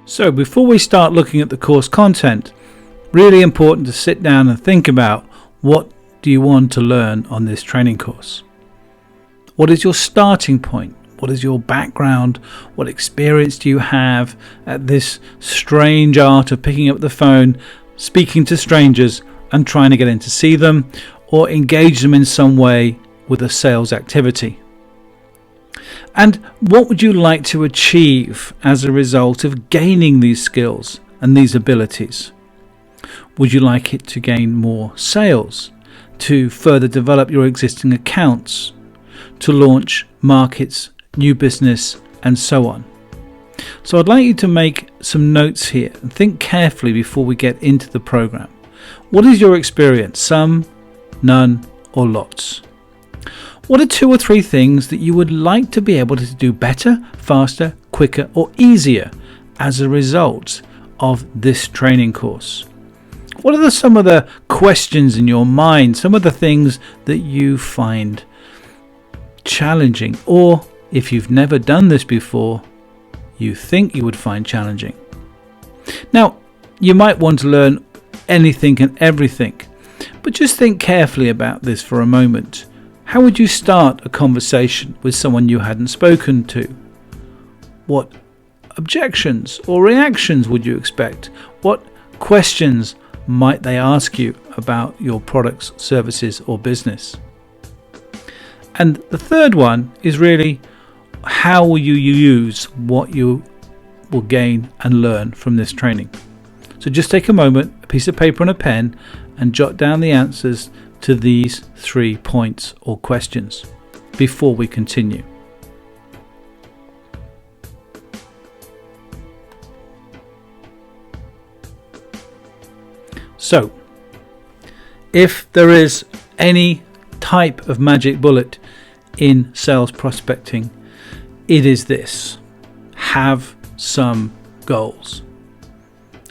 So before we start looking at the course content, really important to sit down and think about what do you want to learn on this training course. What is your starting point? What is your background? What experience do you have at this strange art of picking up the phone, speaking to strangers and trying to get in to see them or engage them in some way with a sales activity? And what would you like to achieve as a result of gaining these skills and these abilities? Would you like it to gain more sales, to further develop your existing accounts, to launch markets, new business, and so on? So I'd like you to make some notes here and think carefully before we get into the program. What is your experience? Some, none, or lots? What are 2 or 3 things that you would like to be able to do better, faster, quicker, or easier as a result of this training course? What are some of the questions in your mind, some of the things that you find challenging, or if you've never done this before, you think you would find challenging? Now, you might want to learn anything and everything, but just think carefully about this for a moment. How would you start a conversation with someone you hadn't spoken to? What objections or reactions would you expect? What questions might they ask you about your products, services, or business? And the third one is really, how will you use what you will gain and learn from this training? So just take a moment, a piece of paper and a pen, and jot down the answers to these 3 points or questions before we continue. So, if there is any type of magic bullet in sales prospecting, it is this: have some goals.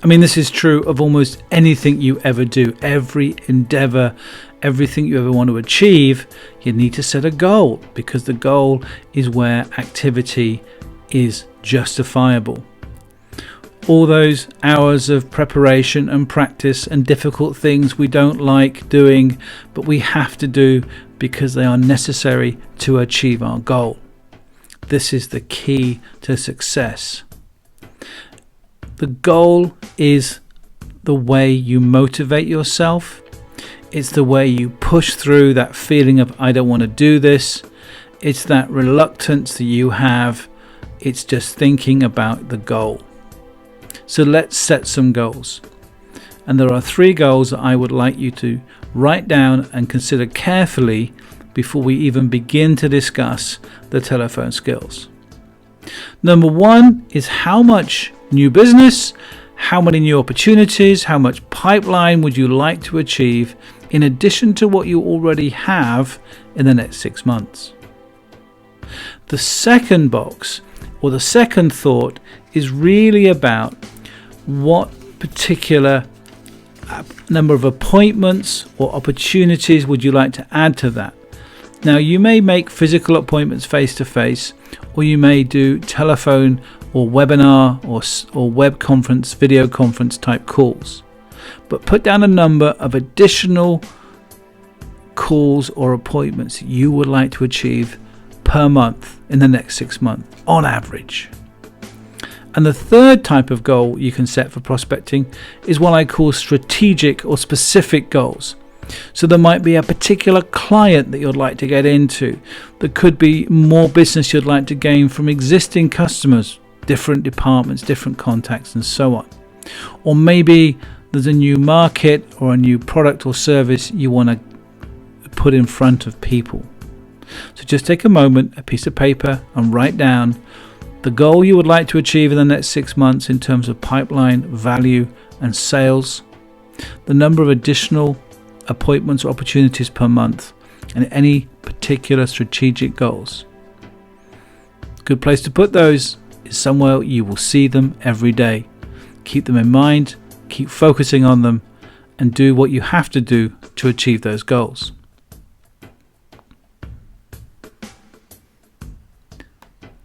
I mean, this is true of almost anything you ever do, every endeavor, everything you ever want to achieve. You need to set a goal, because the goal is where activity is justifiable. All those hours of preparation and practice and difficult things we don't like doing, but we have to do because they are necessary to achieve our goal. This is the key to success. The goal is the way you motivate yourself. It's the way you push through that feeling of, I don't want to do this. It's that reluctance that you have. It's just thinking about the goal. So let's set some goals. And there are 3 goals that I would like you to write down and consider carefully before we even begin to discuss the telephone skills. Number 1 is how much new business, how many new opportunities, how much pipeline would you like to achieve in addition to what you already have in the next 6 months. The second box, or the second thought, is really about what particular number of appointments or opportunities would you like to add to that. Now, you may make physical appointments face to face, or you may do telephone or webinar or web conference, video conference type calls. But put down a number of additional calls or appointments you would like to achieve per month in the next 6 months on average. And the third type of goal you can set for prospecting is what I call strategic or specific goals. So there might be a particular client that you'd like to get into. There could be more business you'd like to gain from existing customers, different departments, different contacts, and so on. Or maybe there's a new market or a new product or service you want to put in front of people. So just take a moment, a piece of paper, and write down the goal you would like to achieve in the next 6 months in terms of pipeline, value, and sales, the number of additional appointments or opportunities per month, and any particular strategic goals. A good place to put those is somewhere you will see them every day. Keep them in mind, keep focusing on them, and do what you have to do to achieve those goals.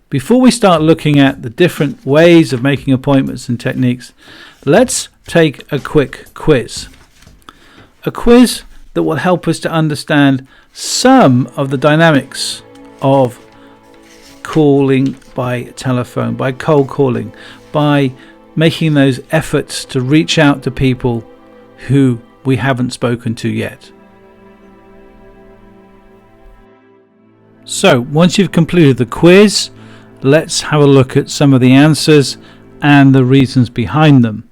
before we start looking at the different ways of making appointments and techniques, let's take a quick quiz. A quiz that will help us to understand some of the dynamics of calling by telephone, by cold calling, by making those efforts to reach out to people who we haven't spoken to yet. So once you've completed the quiz, let's have a look at some of the answers and the reasons behind them.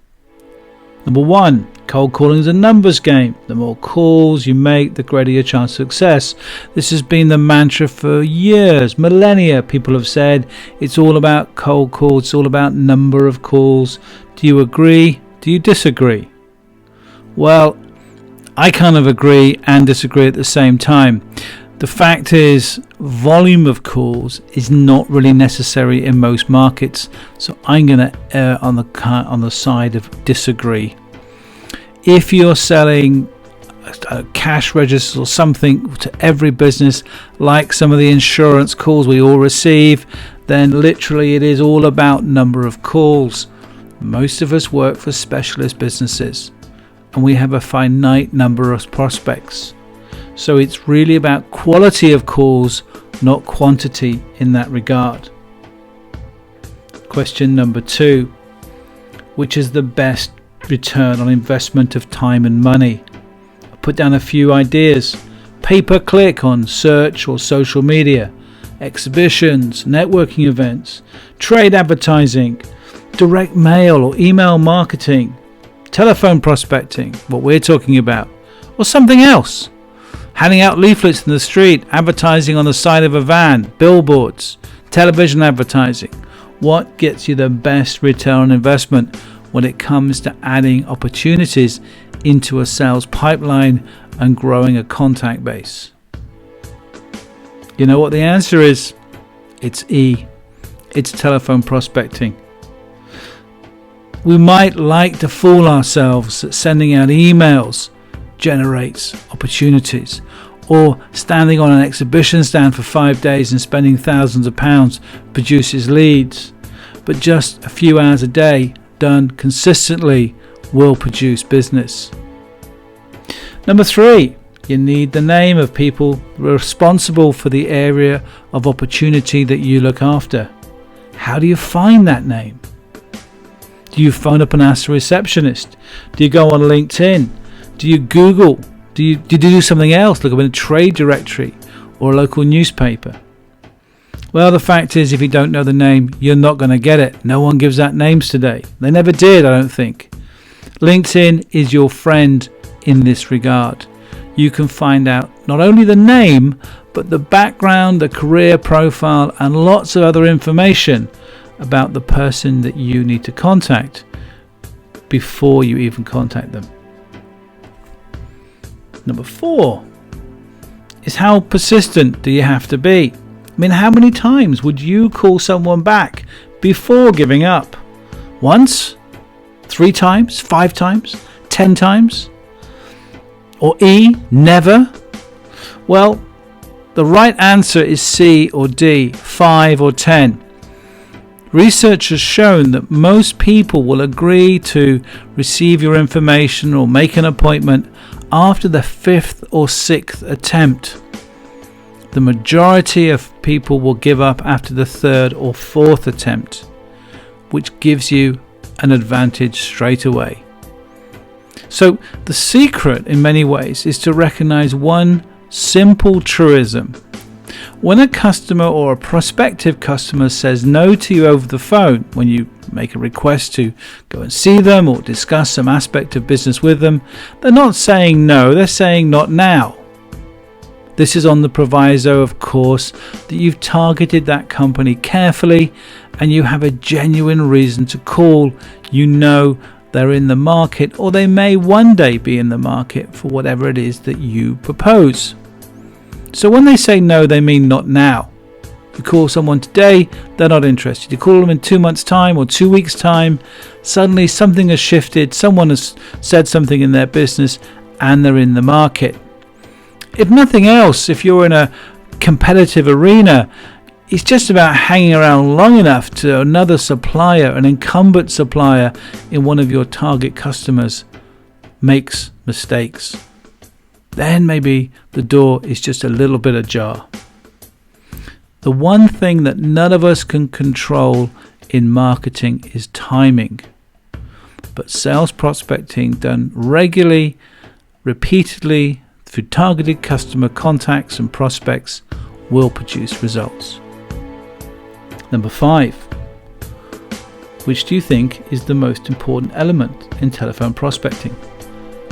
Number 1, cold calling is a numbers game. The more calls you make, the greater your chance of success. This has been the mantra for years, millennia. People have said it's all about cold calls, it's all about number of calls. Do you agree? Do you disagree? Well, I kind of agree and disagree at the same time. The fact is, volume of calls is not really necessary in most markets, so I'm going to err on the side of disagree. If you're selling cash registers or something to every business, like some of the insurance calls we all receive, then literally it is all about number of calls. Most of us work for specialist businesses, and we have a finite number of prospects. So it's really about quality of calls, not quantity in that regard. Question number 2. Which is the best return on investment of time and money? I put down a few ideas. Pay-per-click on search or social media, exhibitions, networking events, trade advertising, direct mail or email marketing, telephone prospecting, what we're talking about, or something else. Handing out leaflets in the street, advertising on the side of a van, billboards, television advertising. What gets you the best return on investment when it comes to adding opportunities into a sales pipeline and growing a contact base? You know what the answer is? It's E. It's telephone prospecting. We might like to fool ourselves that sending out emails generates opportunities, or standing on an exhibition stand for 5 days and spending thousands of pounds produces leads, but just a few hours a day done consistently will produce business. Number 3, you need the name of people responsible for the area of opportunity that you look after. How do you find that name? Do you phone up and ask the receptionist? Do you go on LinkedIn? Do you Google? Do you do something else? Look up in a trade directory or a local newspaper? Well, the fact is, if you don't know the name, you're not going to get it. No one gives out names today. They never did, I don't think. LinkedIn is your friend in this regard. You can find out not only the name, but the background, the career profile, and lots of other information about the person that you need to contact before you even contact them. Number 4 is how persistent do you have to be? I mean, how many times would you call someone back before giving up? Once? 3 times? 5 times? 10 times? Or E, never? Well, the right answer is C or D, 5 or 10. Research has shown that most people will agree to receive your information or make an appointment after the 5th or 6th attempt. The majority of people will give up after the 3rd or 4th attempt, which gives you an advantage straight away. So the secret in many ways is to recognize one simple truism. When a customer or a prospective customer says no to you over the phone, when you make a request to go and see them or discuss some aspect of business with them, they're not saying no, they're saying not now. This is on the proviso, of course, that you've targeted that company carefully and you have a genuine reason to call. You know they're in the market, or they may one day be in the market for whatever it is that you propose. So when they say no, they mean not now. You call someone today, they're not interested. You call them in 2 months' time or 2 weeks' time, suddenly something has shifted, someone has said something in their business, and they're in the market. If nothing else, if you're in a competitive arena, It's just about hanging around long enough to another supplier, an incumbent supplier in one of your target customers, makes mistakes. Then maybe the door is just a little bit ajar. The one thing that none of us can control in marketing is timing. But sales prospecting done regularly, repeatedly, through targeted customer contacts and prospects will produce results. Number 5. Which do you think is the most important element in telephone prospecting?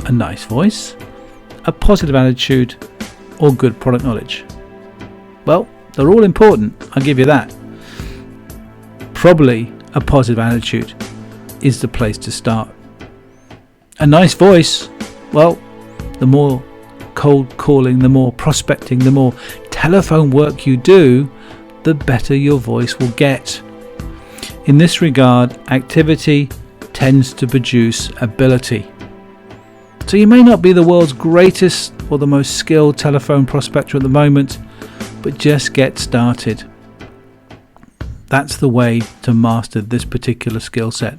A nice voice, a positive attitude, or good product knowledge? Well, they're all important, I'll give you that. Probably a positive attitude is the place to start. A nice voice, well, the more cold calling, the more prospecting, the more telephone work you do, the better your voice will get. In this regard, activity tends to produce ability. So you may not be the world's greatest or the most skilled telephone prospector at the moment, but just get started. That's the way to master this particular skill set.